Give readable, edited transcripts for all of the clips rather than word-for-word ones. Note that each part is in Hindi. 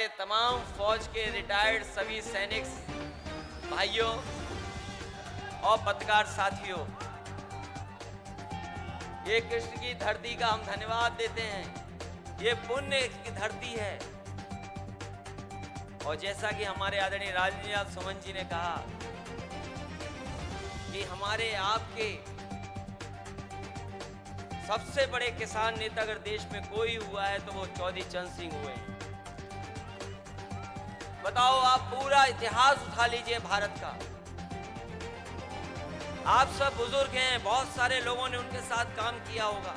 तमाम फौज के रिटायर्ड सभी सैनिक भाइयों और पत्रकार साथियों, ये कृष्ण की धरती का हम धन्यवाद देते हैं। ये पुण्य की धरती है। और जैसा कि हमारे आदरणीय राजनीतिज्ञ सुमन जी ने कहा कि हमारे आपके सबसे बड़े किसान नेता अगर देश में कोई हुआ है तो वो चौधरी चरण सिंह हुए हैं। बताओ, आप पूरा इतिहास उठा लीजिए भारत का। आप सब बुजुर्ग हैं, बहुत सारे लोगों ने उनके साथ काम किया होगा।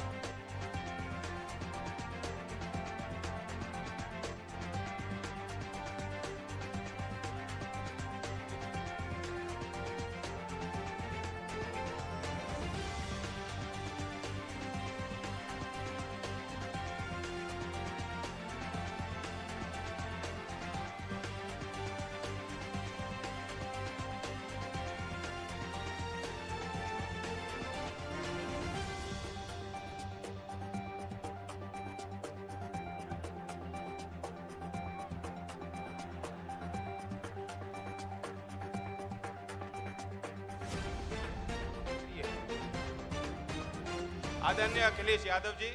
आदरणीय अखिलेश यादव जी,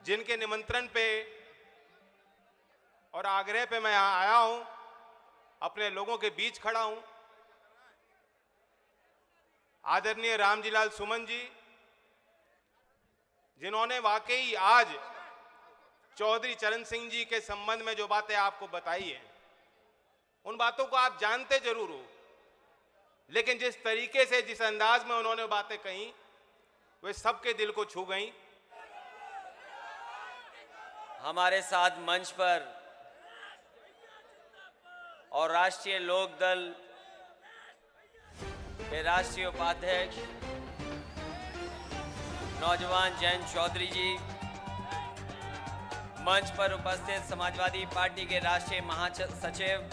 जिनके निमंत्रण पे और आग्रह पे मैं आया हूं, अपने लोगों के बीच खड़ा हूं। आदरणीय रामजीलाल सुमन जी, जिन्होंने वाकई आज चौधरी चरण सिंह जी के संबंध में जो बातें आपको बताई हैं, उन बातों को आप जानते जरूर हो, लेकिन जिस तरीके से, जिस अंदाज में उन्होंने बातें कही, वे सबके दिल को छू गईं। हमारे साथ मंच पर और राष्ट्रीय लोकदल के राष्ट्रीय उपाध्यक्ष नौजवान जयंत चौधरी जी, मंच पर उपस्थित समाजवादी पार्टी के राष्ट्रीय महासचिव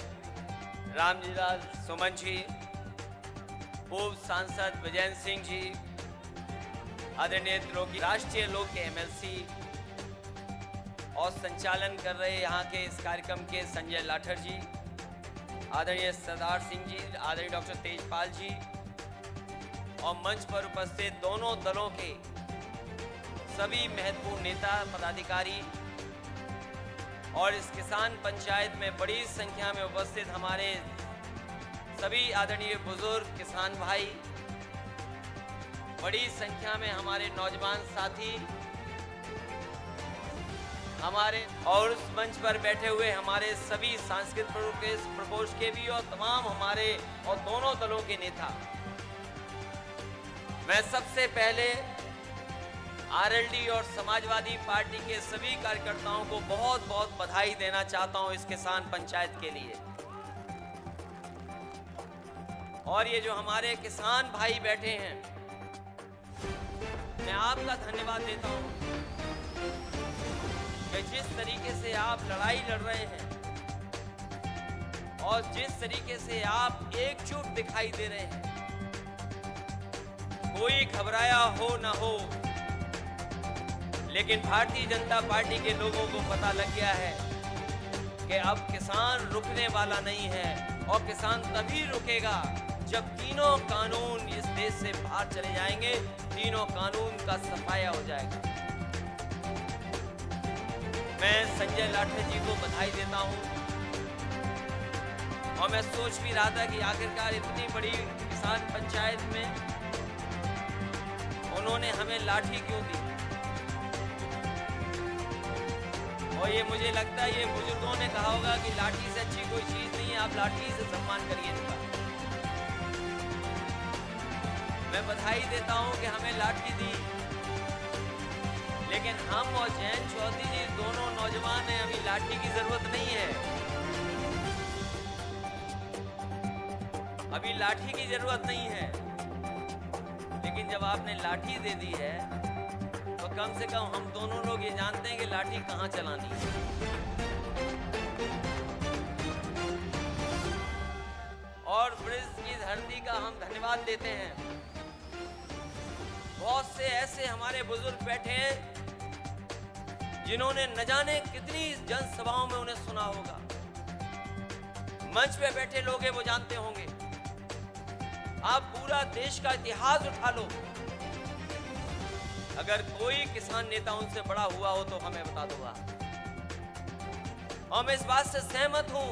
रामजीलाल सुमन जी, पूर्व सांसद विजय सिंह जी, आदरणीय राष्ट्रीय लोक के एमएलसी और संचालन कर रहे यहाँ के इस कार्यक्रम के संजय लाठर जी, आदरणीय सरदार सिंह जी, आदरणीय डॉक्टर तेजपाल जी और मंच पर उपस्थित दोनों दलों के सभी महत्वपूर्ण नेता पदाधिकारी और इस किसान पंचायत में बड़ी संख्या में उपस्थित हमारे सभी आदरणीय बुजुर्ग किसान भाई, बड़ी संख्या में हमारे नौजवान साथी, हमारे और उस मंच पर बैठे हुए हमारे सभी सांस्कृतिक प्रकोष्ठ के भी और तमाम हमारे और दोनों दलों के नेता, मैं सबसे पहले आरएलडी और समाजवादी पार्टी के सभी कार्यकर्ताओं को बहुत बहुत बधाई देना चाहता हूं इस किसान पंचायत के लिए। और ये जो हमारे किसान भाई बैठे हैं, मैं आपका धन्यवाद देता हूं कि जिस तरीके से आप लड़ाई लड़ रहे हैं और जिस तरीके से आप एकजुट दिखाई दे रहे हैं, कोई घबराया हो ना हो, लेकिन भारतीय जनता पार्टी के लोगों को पता लग गया है कि अब किसान रुकने वाला नहीं है और किसान तभी रुकेगा जब तीनों कानून इस देश से बाहर चले जाएंगे, तीनों कानून का सफाया हो जाएगा। मैं संजय लाठर जी को बधाई देता हूं और मैं सोच भी रहा था कि आखिरकार इतनी बड़ी किसान पंचायत में उन्होंने हमें लाठी क्यों दी। और ये मुझे लगता है ये बुजुर्गों ने कहा होगा कि लाठी से अच्छी कोई चीज नहीं है, आप लाठी से सम्मान करिए इनका। मैं बधाई देता हूं कि हमें लाठी दी, लेकिन हम और जयंत चौधरी जी दोनों नौजवान हैं, अभी लाठी की जरूरत नहीं है। अभी लाठी की जरूरत नहीं है, लेकिन जब आपने लाठी दे दी है तो कम से कम हम दोनों लोग ये जानते हैं कि लाठी कहां चलानी है। और ब्रिज की धरती का हम धन्यवाद देते हैं। बहुत से ऐसे हमारे बुजुर्ग बैठे हैं जिन्होंने न जाने कितनी जनसभाओं में उन्हें सुना होगा, मंच पे बैठे लोग हैं वो जानते होंगे। आप पूरा देश का इतिहास उठा लो, अगर कोई किसान नेता उनसे बड़ा हुआ हो तो हमें बता दो आप। और मैं इस बात से सहमत हूं,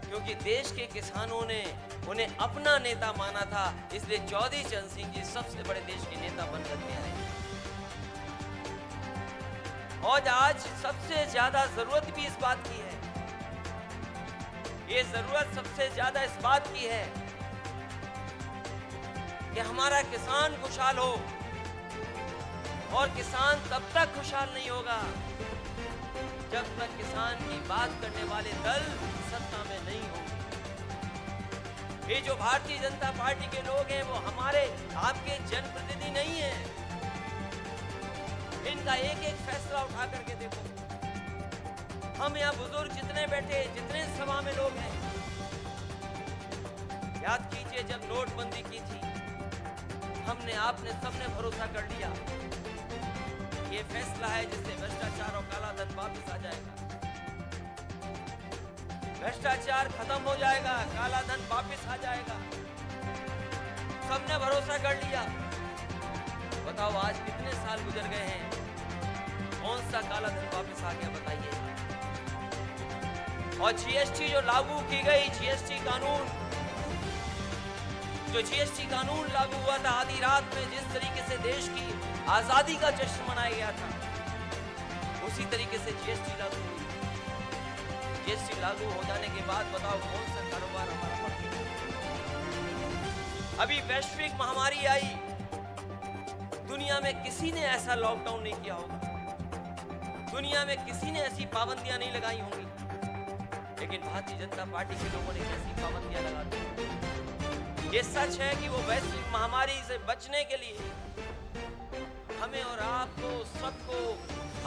क्योंकि देश के किसानों ने उन्हें अपना नेता माना था, इसलिए चौधरी चरण सिंह जी सबसे बड़े देश के नेता बनकर के आए। और आज सबसे ज्यादा जरूरत भी इस बात की है, ये जरूरत सबसे ज्यादा इस बात की है कि हमारा किसान खुशहाल हो, और किसान तब तक खुशहाल नहीं होगा जब तक किसान की बात करने वाले दल सत्ता में नहीं होंगे। ये जो भारतीय जनता पार्टी के लोग हैं वो हमारे आपके जनप्रतिनिधि नहीं हैं। इनका एक एक फैसला उठा करके देखो। हम यहाँ बुजुर्ग जितने बैठे, जितने सभा में लोग हैं, याद कीजिए जब नोटबंदी की थी, हमने आपने सबने भरोसा कर लिया, ये फैसला है जिससे भ्रष्टाचार और काला धन वापस आ जाएगा, भ्रष्टाचार खत्म हो जाएगा, काला धन वापस आ जाएगा। सबने भरोसा कर लिया। बताओ आज कितने साल गुजर गए हैं, कौन सा काला धन वापस आ गया बताइए। और जीएसटी जो लागू की गई, जीएसटी कानून, जो जीएसटी कानून लागू हुआ था, आधी रात में जिस तरीके से देश की आजादी का जश्न मनाया गया था, उसी तरीके से जीएसटी लागू हुई। जीएसटी लागू हो जाने के बाद बताओ कौन सा कारोबार हमारा बढ़ गया। अभी वैश्विक महामारी आई, दुनिया में किसी ने ऐसा लॉकडाउन नहीं किया होगा, दुनिया में किसी ने ऐसी पाबंदियां नहीं लगाई होंगी, लेकिन भारतीय जनता पार्टी के लोगों ने कैसी पाबंदियां लगा दी। ये सच है कि वो वैश्विक महामारी से बचने के लिए हमें और आपको सबको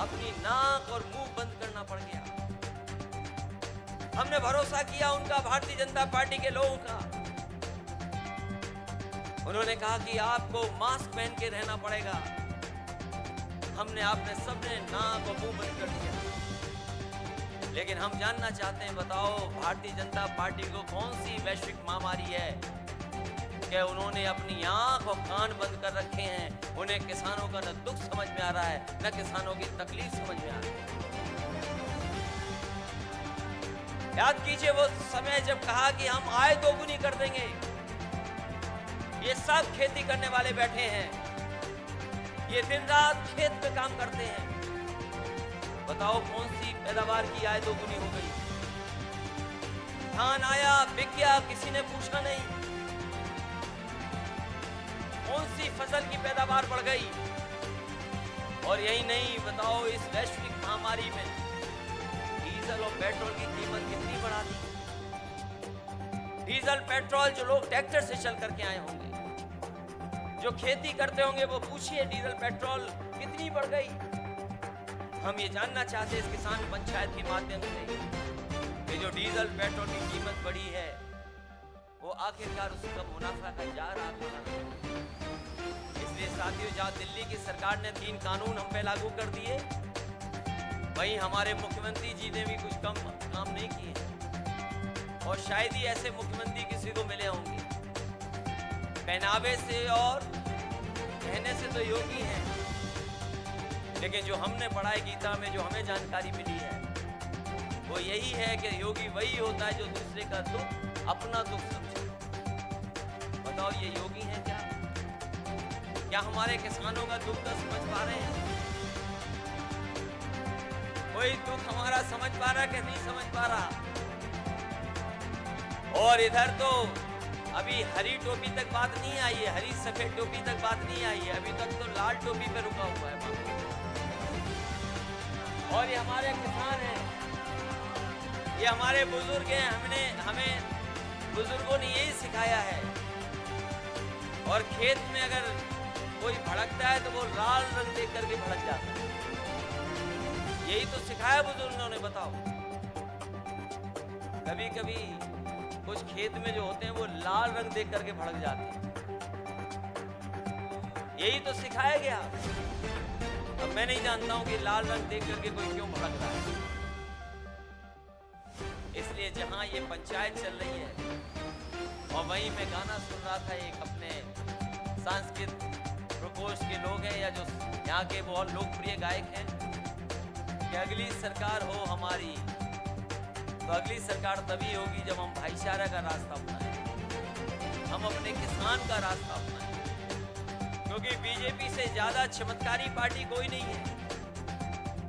अपनी नाक और मुंह बंद करना पड़ गया। हमने भरोसा किया उनका, भारतीय जनता पार्टी के लोगों का। उन्होंने कहा कि आपको मास्क पहन के रहना पड़ेगा, हमने आपने सबने नाक और मुंह बंद कर दिया। लेकिन हम जानना चाहते हैं, बताओ भारतीय जनता पार्टी को कौन सी वैश्विक महामारी है कि उन्होंने अपनी आंख और कान बंद कर रखे हैं। उन्हें किसानों का न दुख समझ में आ रहा है, न किसानों की तकलीफ समझ में आ रही है। याद कीजिए वो समय जब कहा कि हम आय दोगुनी कर देंगे। ये सब खेती करने वाले बैठे हैं, ये दिन रात खेत में काम करते हैं। बताओ कौन सी पैदावार की आय दोगुनी हो गई। धान आया, बिक गया, किसी ने पूछा नहीं। कौन सी फसल की पैदावार बढ़ गई। और यही नहीं, बताओ इस वैश्विक महामारी में डीजल और पेट्रोल की कीमत कितनी बढ़ा दी। डीजल पेट्रोल जो लोग ट्रैक्टर से चल करके आए होंगे, जो खेती करते होंगे, वो पूछिए डीजल पेट्रोल कितनी बढ़ गई। हम ये जानना चाहते हैं इस किसान पंचायत के माध्यम से कि जो डीजल पेट्रोल की कीमत बढ़ी है वो आखिरकार उसका मुनाफा का जा रहा है। इसलिए साथियों, जहाँ दिल्ली की सरकार ने 3 कानून हम पे लागू कर दिए, वहीं हमारे मुख्यमंत्री जी ने भी कुछ कम काम नहीं किए। और शायद ही ऐसे मुख्यमंत्री किसी को मिले होंगे। पहनावे से और कहने से तो योगी हैं, लेकिन जो हमने पढ़ाई गीता में जो हमें जानकारी मिली है वो यही है कि योगी वही होता है जो दूसरे का दुख अपना दुख समझे। बताओ ये योगी है क्या? क्या हमारे किसानों का दुख तो समझ पा रहे हैं? कोई दुख हमारा समझ पा रहा कि नहीं समझ पा रहा? और इधर तो अभी हरी टोपी तक बात नहीं आई है, हरी सफेद टोपी तक बात नहीं आई है, अभी तक तो लाल टोपी पे रुका हुआ है। और ये हमारे किसान हैं, ये हमारे बुजुर्ग हैं, हमें बुजुर्गों ने यही सिखाया है। और खेत में अगर कोई भड़कता है तो वो लाल रंग देख करके भड़क जाता है। यही तो सिखाया बुजुर्गों ने। बताओ, कभी कभी कुछ खेत में जो होते हैं वो लाल रंग देख करके भड़क जाते हैं। यही तो सिखाया गया। अब मैं नहीं जानता हूं कि लाल रंग देख करके कोई क्यों भड़क रहा है। इसलिए जहां ये पंचायत चल रही है और वहीं मैं गाना सुन रहा था, एक अपने सांस्कृतिक प्रकोष्ठ के लोग हैं या जो यहाँ के बहुत लोकप्रिय गायक हैं कि अगली सरकार हो हमारी, तो अगली सरकार तभी होगी जब हम भाईचारा का रास्ता अपनाएं, हम अपने किसान का रास्ता अपनाएं, क्योंकि बीजेपी से ज्यादा चमत्कारी पार्टी कोई नहीं है,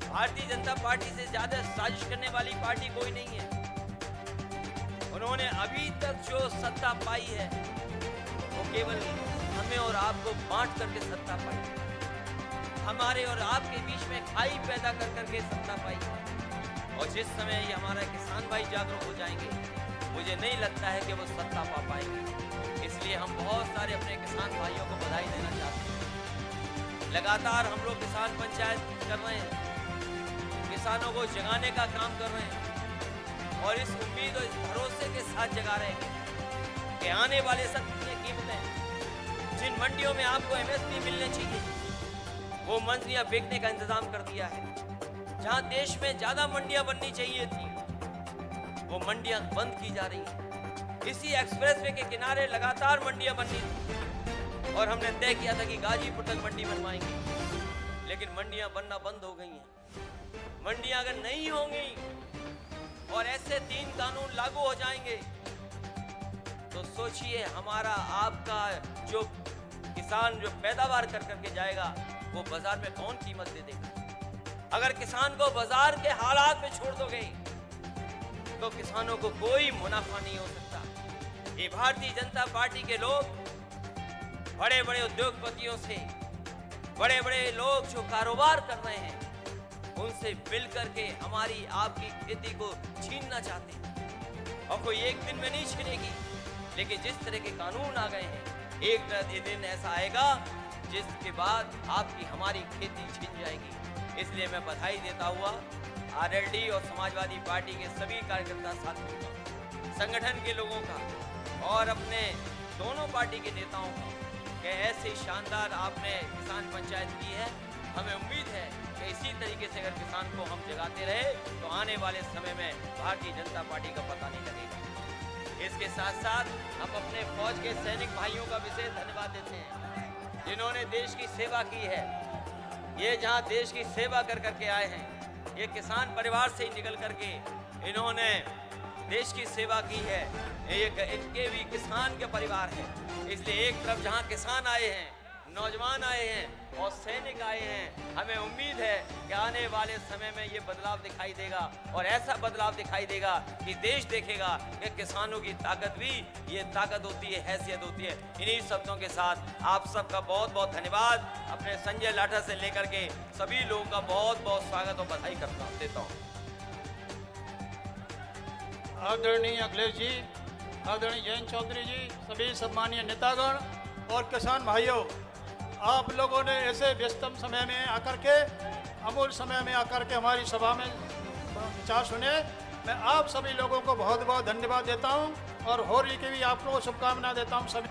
भारतीय जनता पार्टी से ज्यादा साजिश करने वाली पार्टी कोई नहीं है। उन्होंने अभी तक जो सत्ता पाई है वो केवल हमें और आपको बांट करके सत्ता पाई, हमारे और आपके बीच में खाई पैदा कर करके सत्ता पाई। और जिस समय ये हमारा किसान भाई जागरूक हो जाएंगे, मुझे नहीं लगता है कि वो सत्ता पा पाएंगे। इसलिए हम बहुत सारे अपने किसान भाइयों को बधाई देना चाहते हैं। लगातार हम लोग किसान पंचायत कर रहे हैं, किसानों को जगाने का काम कर रहे हैं और इस उम्मीद और इस भरोसे के साथ जगा रहे हैं कि आने वाले समय की कीमतें जिन मंडियों में आपको एमएसपी मिलने चाहिए, वो मंडियां बेचने का इंतजाम कर दिया है। जहां देश में ज्यादा मंडियां बननी चाहिए थी, वो मंडियां बंद की जा रही हैं। इसी एक्सप्रेसवे के किनारे लगातार मंडियां बननी थी और हमने तय किया था कि गाजीपुर तक मंडी बनवाएंगे, लेकिन मंडियां बनना बंद हो गई हैं। मंडियां अगर नहीं होंगी और ऐसे 3 कानून लागू हो जाएंगे तो सोचिए हमारा आपका जो किसान जो पैदावार कर करके जाएगा वो बाजार में कौन कीमत दे देगा। अगर किसान को बाजार के हालात में छोड़ दोगे तो किसानों को कोई मुनाफा नहीं हो सकता। ये भारतीय जनता पार्टी के लोग बड़े बड़े उद्योगपतियों से, बड़े बड़े लोग जो कारोबार कर रहे हैं, उनसे मिल करके हमारी आपकी खेती को छीनना चाहते हैं और कोई एक दिन में नहीं छीनेगी। लेकिन जिस तरह के कानून आ गए हैं, एक दिन ऐसा आएगा जिसके बाद आपकी हमारी खेती छीन जाएगी। इसलिए मैं बधाई देता हुआ आरएलडी और समाजवादी पार्टी के सभी कार्यकर्ता साथियों का, संगठन के लोगों का और अपने दोनों पार्टी के नेताओं का कि ऐसी शानदार आपने किसान पंचायत की है। हमें उम्मीद है कि इसी तरीके से अगर किसान को हम जगाते रहे तो आने वाले समय में भारतीय जनता पार्टी का पता नहीं लगेगा। इसके साथ साथ हम अपने फौज के सैनिक भाइयों का विशेष धन्यवाद देते हैं जिन्होंने देश की सेवा की है। ये जहां देश की सेवा कर करके आए हैं, ये किसान परिवार से ही निकल करके इन्होंने देश की सेवा की है। ये इनके भी किसान के परिवार है। इसलिए एक तरफ जहां किसान आए हैं, नौजवान आए हैं और सैनिक आए हैं, हमें उम्मीद है कि आने वाले समय में ये बदलाव दिखाई देगा और ऐसा बदलाव दिखाई देगा कि देश देखेगा कि किसानों की ताकत भी ये ताकत होती है, हैसियत होती है। इन्हीं शब्दों के साथ आप सबका बहुत बहुत धन्यवाद। अपने संजय लाठा से लेकर के सभी लोगों का बहुत बहुत स्वागत और बधाई देता हूँ। आदरणीय अखिलेश जी, आदरणीय जयंत चौधरी जी, सभी सम्मानीय नेतागण और किसान भाइयों, आप लोगों ने ऐसे व्यस्तम समय में आकर के, अमूल्य समय में आकर के हमारी सभा में विचार सुने। मैं आप सभी लोगों को बहुत बहुत धन्यवाद देता हूं और होली की भी आप लोगों को शुभकामनाएं देता हूं। सभी